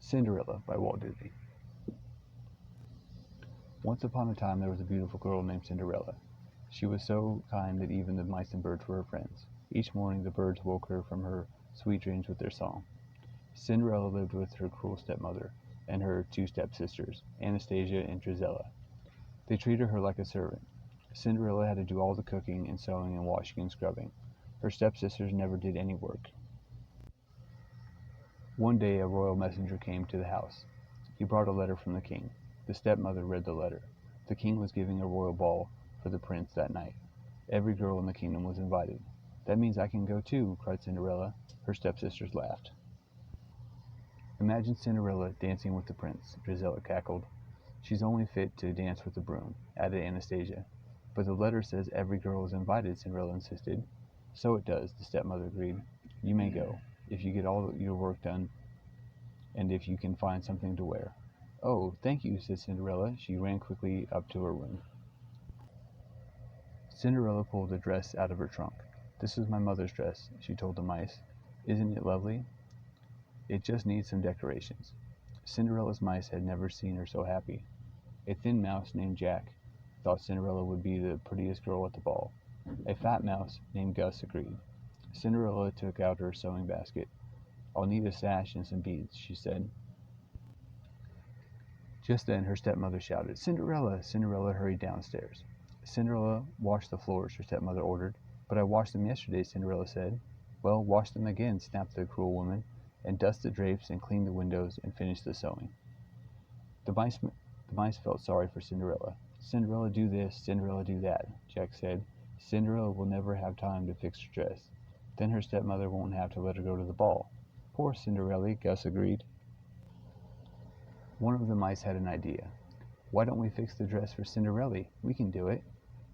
Cinderella by Walt Disney. Once upon a time there was a beautiful girl named Cinderella. She was so kind that even the mice and birds were her friends. Each morning the birds woke her from her sweet dreams with their song. Cinderella lived with her cruel stepmother and her two stepsisters, Anastasia and Drizella. They treated her like a servant. Cinderella had to do all the cooking and sewing and washing and scrubbing. Her stepsisters never did any work. One day a royal messenger came to the house. He brought a letter from the king. The stepmother read the letter. The king was giving a royal ball for the prince that night. Every girl in the kingdom was invited. "That means I can go too," cried Cinderella. Her stepsisters laughed. "Imagine Cinderella dancing with the prince," Drizella cackled. "She's only fit to dance with a broom," added Anastasia. "But the letter says every girl is invited," Cinderella insisted. "So it does," the stepmother agreed. "You may go, if you get all your work done, and if you can find something to wear." "Oh, thank you," said Cinderella. She ran quickly up to her room. Cinderella pulled a dress out of her trunk. "This is my mother's dress," she told the mice. "Isn't it lovely? It just needs some decorations." Cinderella's mice had never seen her so happy. A thin mouse named Jack thought Cinderella would be the prettiest girl at the ball. A fat mouse named Gus agreed. Cinderella took out her sewing basket. "I'll need a sash and some beads," she said. Just then her stepmother shouted, "Cinderella!" Cinderella hurried downstairs. "Cinderella, wash the floors," her stepmother ordered. "But I washed them yesterday," Cinderella said. "Well, wash them again," snapped the cruel woman, "and dust the drapes and clean the windows and finish the sewing." The mice felt sorry for Cinderella. "Cinderella, do this, Cinderella, do that," Jack said. "Cinderella will never have time to fix her dress. Then her stepmother won't have to let her go to the ball." "Poor Cinderella," Gus agreed. One of the mice had an idea. "Why don't we fix the dress for Cinderella? We can do it."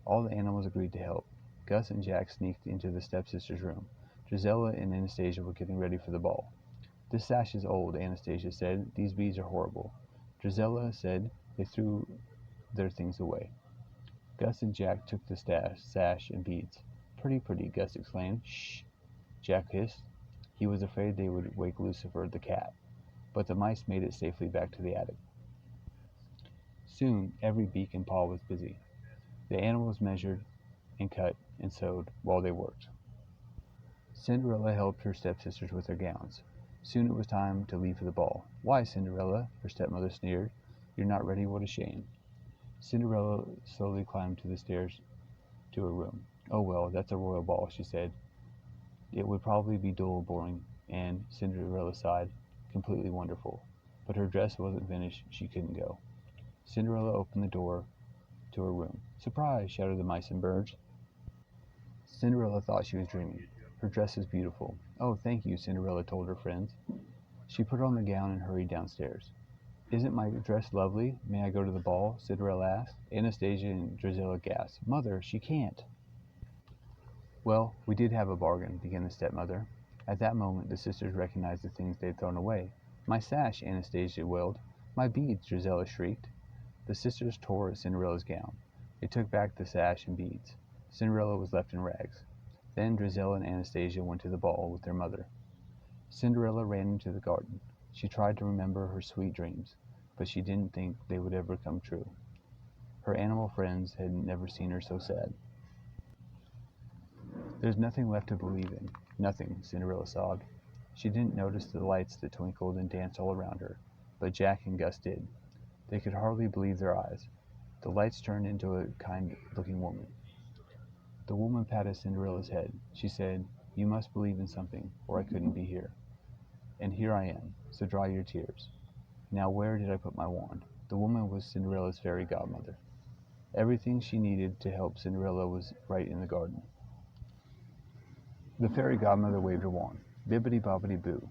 All the animals agreed to help. Gus and Jack sneaked into the stepsisters' room. Drizella and Anastasia were getting ready for the ball. "This sash is old," Anastasia said. "These beads are horrible." Drizella said they threw their things away. Gus and Jack took the sash and beads. "Pretty, pretty," Gus exclaimed. "Shh!" Jack hissed. He was afraid they would wake Lucifer the cat. But the mice made it safely back to the attic. Soon every beak and paw was busy. The animals measured and cut and sewed while they worked. Cinderella helped her stepsisters with their gowns. Soon it was time to leave for the ball. "Why, Cinderella?" her stepmother sneered. "You're not ready? What a shame." Cinderella slowly climbed to the stairs to her room. "Oh well, that's a royal ball," she said. "It would probably be dull, boring, and," Cinderella sighed, "completely wonderful." But her dress wasn't finished. She couldn't go. Cinderella opened the door to her room. "Surprise!" shouted the mice and birds. Cinderella thought she was dreaming. Her dress was beautiful. "Oh, thank you," Cinderella told her friends. She put on the gown and hurried downstairs. "Isn't my dress lovely? May I go to the ball?" Cinderella asked. Anastasia and Drizella gasped. "Mother, she can't." "Well, we did have a bargain," began the stepmother. At that moment the sisters recognized the things they had thrown away. "My sash!" Anastasia wailed. "My beads!" Drizella shrieked. The sisters tore at Cinderella's gown. They took back the sash and beads. Cinderella was left in rags. Then Drizella and Anastasia went to the ball with their mother. Cinderella ran into the garden. She tried to remember her sweet dreams, but she didn't think they would ever come true. Her animal friends had never seen her so sad. "There's nothing left to believe in. Nothing," Cinderella sobbed. She didn't notice the lights that twinkled and danced all around her, but Jack and Gus did. They could hardly believe their eyes. The lights turned into a kind-looking woman. The woman patted Cinderella's head. She said, "You must believe in something, or I couldn't be here. And here I am, so dry your tears. Now where did I put my wand?" The woman was Cinderella's fairy godmother. Everything she needed to help Cinderella was right in the garden. The fairy godmother waved her wand. Bibbidi-bobbidi-boo.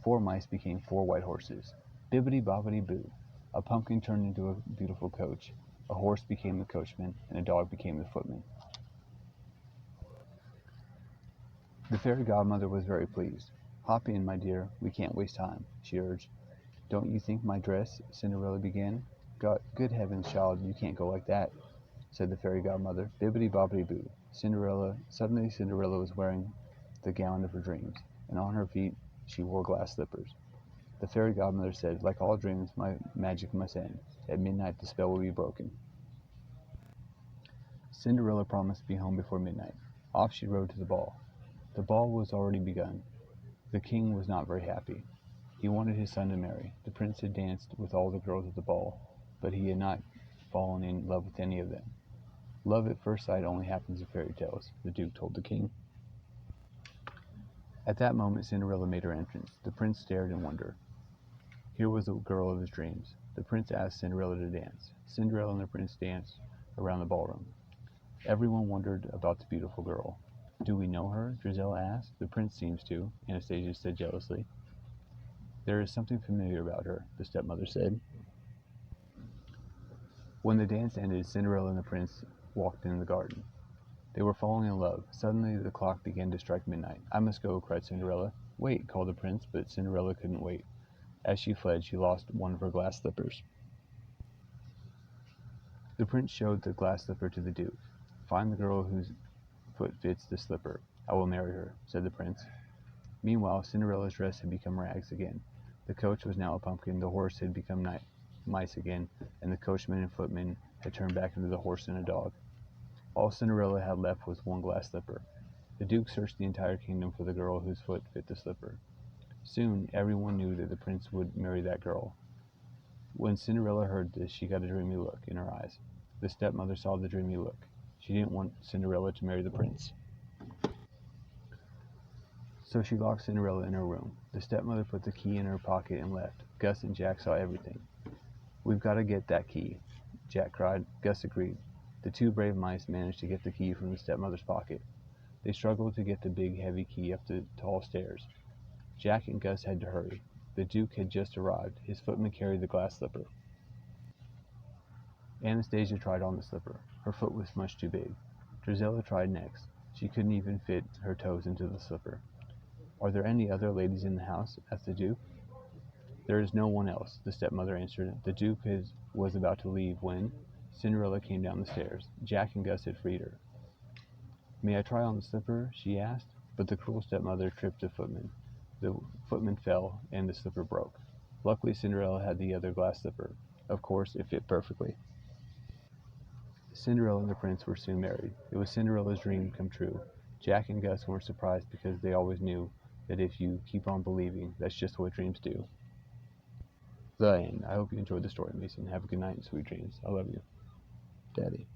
4 mice became 4 white horses. Bibbidi-bobbidi-boo. A pumpkin turned into a beautiful coach. A horse became the coachman, and a dog became the footman. The fairy godmother was very pleased. "Hop in, my dear. We can't waste time," she urged. "Don't you think my dress—" Cinderella began. "Good heavens, child, you can't go like that." said the fairy godmother. Bibbidi-bobbidi-boo. Suddenly Cinderella was wearing the gown of her dreams, and on her feet she wore glass slippers. The fairy godmother said, "Like all dreams, my magic must end. At midnight the spell will be broken." Cinderella promised to be home before midnight. Off she rode to the ball. The ball was already begun. The king was not very happy. He wanted his son to marry. The prince had danced with all the girls at the ball, but he had not fallen in love with any of them. Love at first sight only happens in fairy tales, the Duke told the king. At that moment Cinderella made her entrance. The prince stared in wonder. Here was the girl of his dreams. The prince asked Cinderella to dance. Cinderella and the prince danced around the ballroom. Everyone wondered about the beautiful girl. "Do we know her?" Giselle asked. "The prince seems to," Anastasia said jealously. "There is something familiar about her," the stepmother said. When the dance ended, Cinderella and the prince walked in the garden. They were falling in love. Suddenly the clock began to strike midnight. "I must go," cried Cinderella. "Wait," called the prince, but Cinderella couldn't wait. As she fled, she lost one of her glass slippers. The prince showed the glass slipper to the Duke. "Find the girl whose foot fits the slipper. I will marry her," said the prince. Meanwhile, Cinderella's dress had become rags again. The coach was now a pumpkin, the horse had become mice again, and the coachman and footman had turned back into the horse and a dog. All Cinderella had left was one glass slipper. The Duke searched the entire kingdom for the girl whose foot fit the slipper. Soon everyone knew that the prince would marry that girl. When Cinderella heard this, she got a dreamy look in her eyes. The stepmother saw the dreamy look. She didn't want Cinderella to marry the prince. So she locked Cinderella in her room. The stepmother put the key in her pocket and left. Gus and Jack saw everything. "We've got to get that key," Jack cried. Gus agreed. The two brave mice managed to get the key from the stepmother's pocket. They struggled to get the big, heavy key up the tall stairs. Jack and Gus had to hurry. The Duke had just arrived. His footman carried the glass slipper. Anastasia tried on the slipper. Her foot was much too big. Drizella tried next. She couldn't even fit her toes into the slipper. "Are there any other ladies in the house?" asked the Duke. "There is no one else," the stepmother answered. The Duke was about to leave when Cinderella came down the stairs. Jack and Gus had freed her. "May I try on the slipper?" she asked, but the cruel stepmother tripped the footman. The footman fell, and the slipper broke. Luckily, Cinderella had the other glass slipper. Of course, it fit perfectly. Cinderella and the prince were soon married. It was Cinderella's dream come true. Jack and Gus weren't surprised because they always knew that if you keep on believing, that's just what dreams do. The end. I hope you enjoyed the story, Mason. Have a good night and sweet dreams. I love you. Daddy.